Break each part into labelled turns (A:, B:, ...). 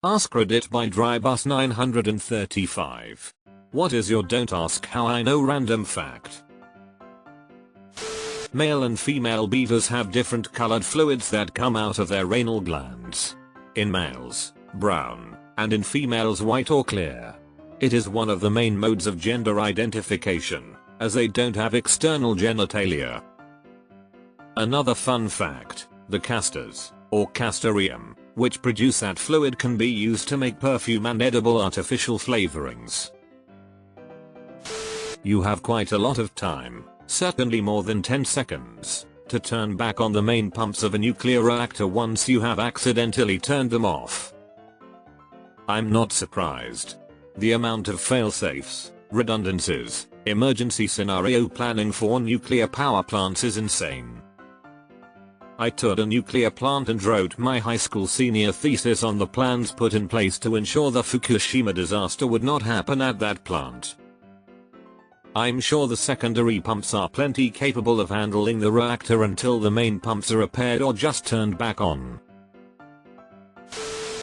A: AskReddit by Drybus 935. What is your don't ask how I know random fact? Male and female beavers have different colored fluids that come out of their anal glands. In males, brown, and in females white or clear. It is one of the main modes of gender identification, as they don't have external genitalia. Another fun fact, the castors, or castoreum, which produce that fluid can be used to make perfume and edible artificial flavorings. You have quite a lot of time, certainly more than 10 seconds, to turn back on the main pumps of a nuclear reactor once you have accidentally turned them off. I'm not surprised. The amount of fail-safes, redundancies, emergency scenario planning for nuclear power plants is insane. I toured a nuclear plant and wrote my high school senior thesis on the plans put in place to ensure the Fukushima disaster would not happen at that plant. I'm sure the secondary pumps are plenty capable of handling the reactor until the main pumps are repaired or just turned back on.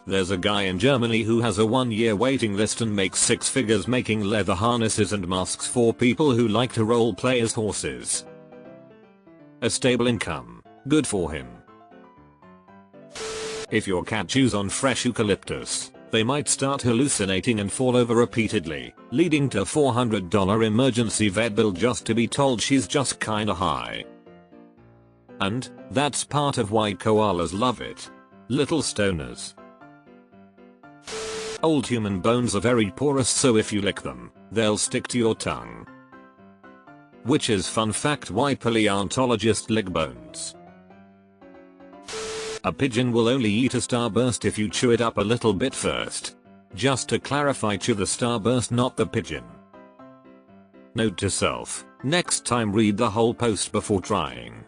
A: There's a guy in Germany who has a 1-year waiting list and makes 6 figures making leather harnesses and masks for people who like to role play as horses. A stable income. Good for him. If your cat chews on fresh eucalyptus, they might start hallucinating and fall over repeatedly, leading to a $400 emergency vet bill just to be told she's just kinda high. And that's part of why koalas love it. Little stoners. Old human bones are very porous, so if you lick them, they'll stick to your tongue. Which is fun fact why paleontologists lick bones. A pigeon will only eat a starburst if you chew it up a little bit first. Just to clarify, chew the starburst, not the pigeon. Note to self, next time read the whole post before trying.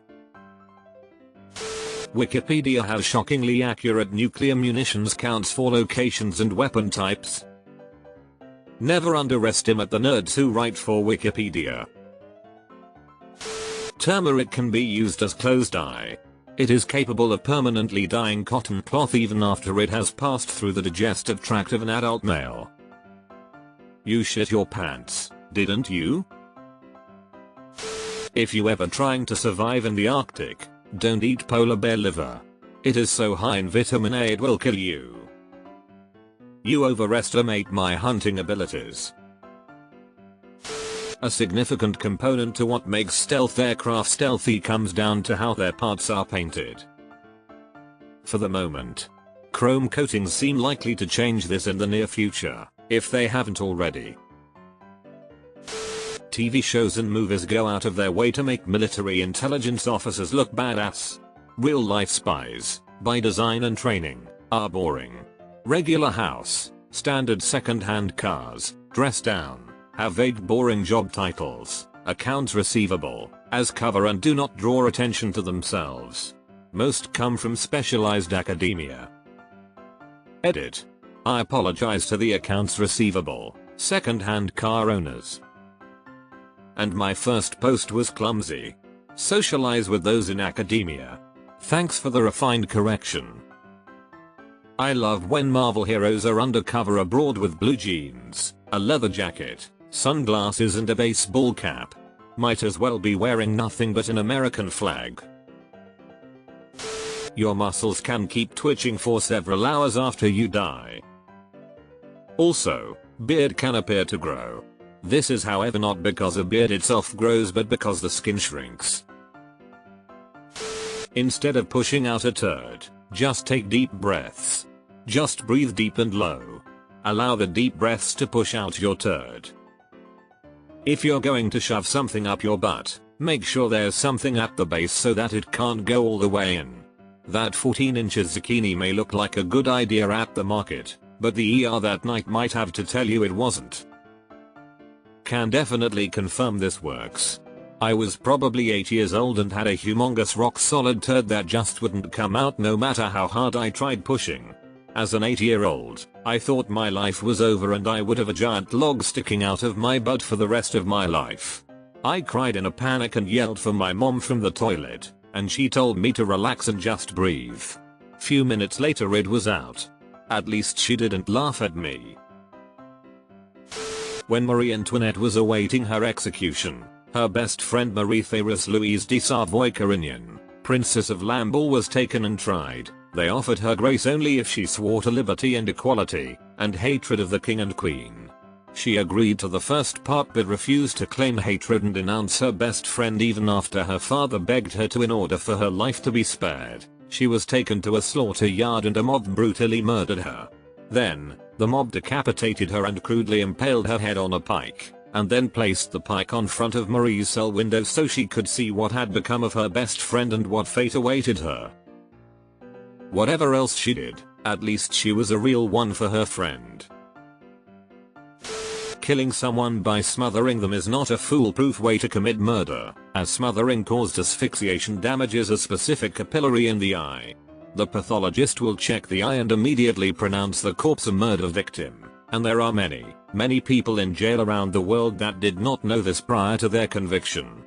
A: Wikipedia has shockingly accurate nuclear munitions counts for locations and weapon types. Never underestimate the nerds who write for Wikipedia. Turmeric can be used as clothes dye. It is capable of permanently dyeing cotton cloth even after it has passed through the digestive tract of an adult male. You shit your pants, didn't you? If you ever trying to survive in the Arctic, don't eat polar bear liver. It is so high in vitamin A it will kill you. You overestimate my hunting abilities. A significant component to what makes stealth aircraft stealthy comes down to how their parts are painted. For the moment, chrome coatings seem likely to change this in the near future, if they haven't already. TV shows and movies go out of their way to make military intelligence officers look badass. Real life spies, by design and training, are boring. Regular house, standard second-hand cars, dress down, have vague boring job titles, accounts receivable, as cover and do not draw attention to themselves. Most come from specialized academia. Edit. I apologize to the accounts receivable, second-hand car owners. And my first post was clumsy. Socialize with those in academia. Thanks for the refined correction. I love when Marvel heroes are undercover abroad with blue jeans, a leather jacket, sunglasses and a baseball cap. Might as well be wearing nothing but an American flag. Your muscles can keep twitching for several hours after you die. Also, beard can appear to grow. This is however not because a beard itself grows but because the skin shrinks. Instead of pushing out a turd, just take deep breaths. Just breathe deep and low. Allow the deep breaths to push out your turd. If you're going to shove something up your butt, make sure there's something at the base so that it can't go all the way in. That 14 inches zucchini may look like a good idea at the market, but the ER that night might have to tell you it wasn't. Can definitely confirm this works. I was probably 8 years old and had a humongous rock solid turd that just wouldn't come out no matter how hard I tried pushing. As an 8-year-old, I thought my life was over and I would have a giant log sticking out of my butt for the rest of my life. I cried in a panic and yelled for my mom from the toilet, and she told me to relax and just breathe. Few minutes later it was out. At least she didn't laugh at me. When Marie Antoinette was awaiting her execution, her best friend Marie-Thérèse Louise de Savoy-Carignan, Princess of Lamballe, was taken and tried. They offered her grace only if she swore to liberty and equality, and hatred of the king and queen. She agreed to the first part but refused to claim hatred and denounce her best friend even after her father begged her to in order for her life to be spared. She was taken to a slaughter yard and a mob brutally murdered her. Then, the mob decapitated her and crudely impaled her head on a pike, and then placed the pike on front of Marie's cell window so she could see what had become of her best friend and what fate awaited her. Whatever else she did, at least she was a real one for her friend. Killing someone by smothering them is not a foolproof way to commit murder, as smothering caused asphyxiation damages a specific capillary in the eye. The pathologist will check the eye and immediately pronounce the corpse a murder victim, and there are many people in jail around the world that did not know this prior to their conviction.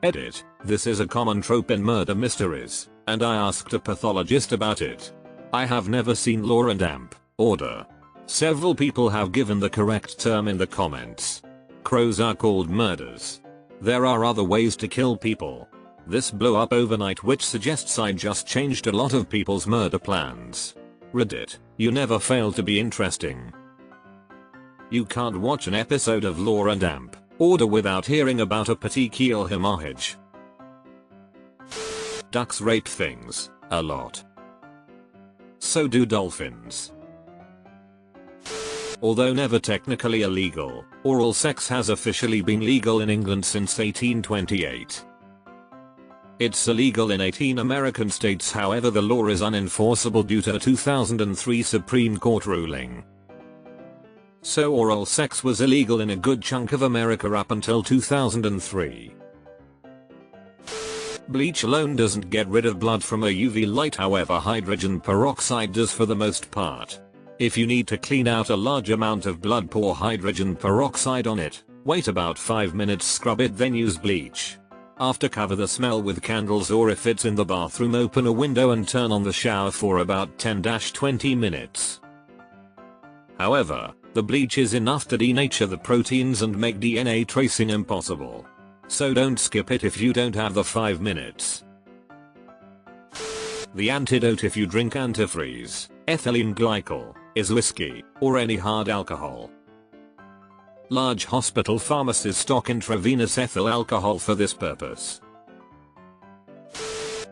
A: Edit. This is a common trope in murder mysteries, and I asked a pathologist about it. I have never seen Law and Amp, Order. Several people have given the correct term in the comments. Crows are called murders. There are other ways to kill people. This blew up overnight, which suggests I just changed a lot of people's murder plans. Reddit, you never fail to be interesting. You can't watch an episode of Law and Amp, Order without hearing about a particular homage. Ducks rape things, a lot. So do dolphins. Although never technically illegal, oral sex has officially been legal in England since 1828. It's illegal in 18 American states, however the law is unenforceable due to a 2003 Supreme Court ruling. So oral sex was illegal in a good chunk of America up until 2003. Bleach alone doesn't get rid of blood from a UV light, however hydrogen peroxide does for the most part. If you need to clean out a large amount of blood, pour hydrogen peroxide on it, wait about 5 minutes, scrub it, then use bleach. After, cover the smell with candles, or if it's in the bathroom, open a window and turn on the shower for about 10-20 minutes. However, the bleach is enough to denature the proteins and make DNA tracing impossible. So don't skip it if you don't have the 5 minutes. The antidote if you drink antifreeze, ethylene glycol, is whiskey, or any hard alcohol. Large hospital pharmacies stock intravenous ethyl alcohol for this purpose.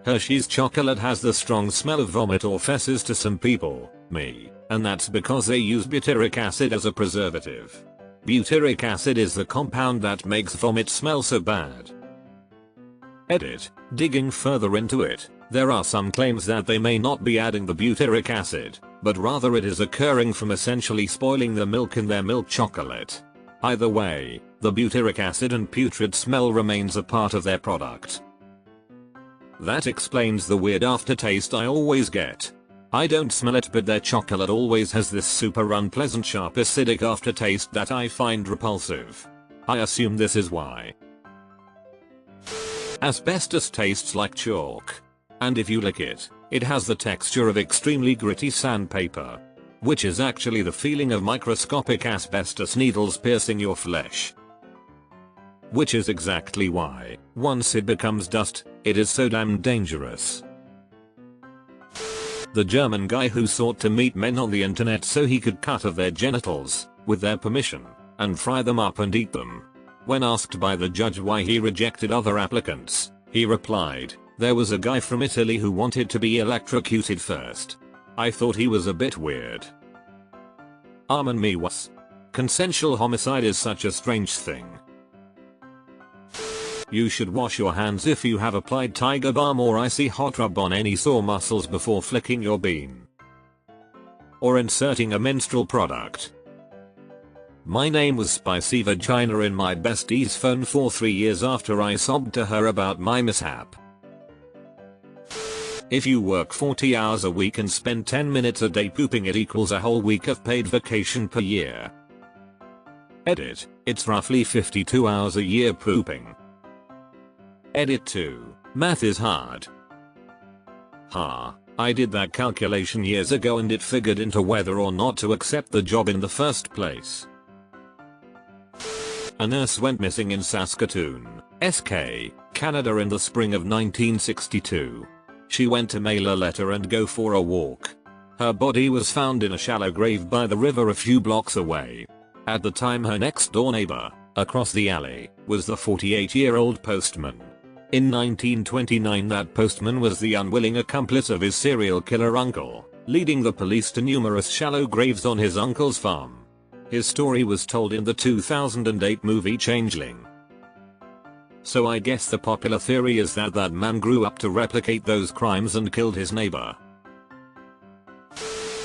A: Hershey's chocolate has the strong smell of vomit or fesses to some people, me, and that's because they use butyric acid as a preservative. Butyric acid is the compound that makes vomit smell so bad. Edit. Digging further into it, there are some claims that they may not be adding the butyric acid, but rather it is occurring from essentially spoiling the milk in their milk chocolate. Either way, the butyric acid and putrid smell remains a part of their product. That explains the weird aftertaste I always get. I don't smell it, but their chocolate always has this super unpleasant sharp acidic aftertaste that I find repulsive. I assume this is why. Asbestos tastes like chalk. And if you lick it, it has the texture of extremely gritty sandpaper. Which is actually the feeling of microscopic asbestos needles piercing your flesh. Which is exactly why, once it becomes dust, it is so damn dangerous. The German guy who sought to meet men on the internet so he could cut off their genitals, with their permission, and fry them up and eat them. When asked by the judge why he rejected other applicants, he replied, "There was a guy from Italy who wanted to be electrocuted first. I thought he was a bit weird." And me was. Consensual homicide is such a strange thing. You should wash your hands if you have applied Tiger Balm or icy hot rub on any sore muscles before flicking your bean. Or inserting a menstrual product. My name was Spicy Vagina in my bestie's phone for 3 years after I sobbed to her about my mishap. If you work 40 hours a week and spend 10 minutes a day pooping, it equals a whole week of paid vacation per year. Edit. It's roughly 52 hours a year pooping. Edit 2. Math is hard. Ha. I did that calculation years ago and it figured into whether or not to accept the job in the first place. A nurse went missing in Saskatoon, SK, Canada in the spring of 1962. She went to mail a letter and go for a walk. Her body was found in a shallow grave by the river a few blocks away. At the time, her next door neighbor, across the alley, was the 48-year-old postman. In 1929, that postman was the unwilling accomplice of his serial killer uncle, leading the police to numerous shallow graves on his uncle's farm. His story was told in the 2008 movie Changeling. So I guess the popular theory is that that man grew up to replicate those crimes and killed his neighbor.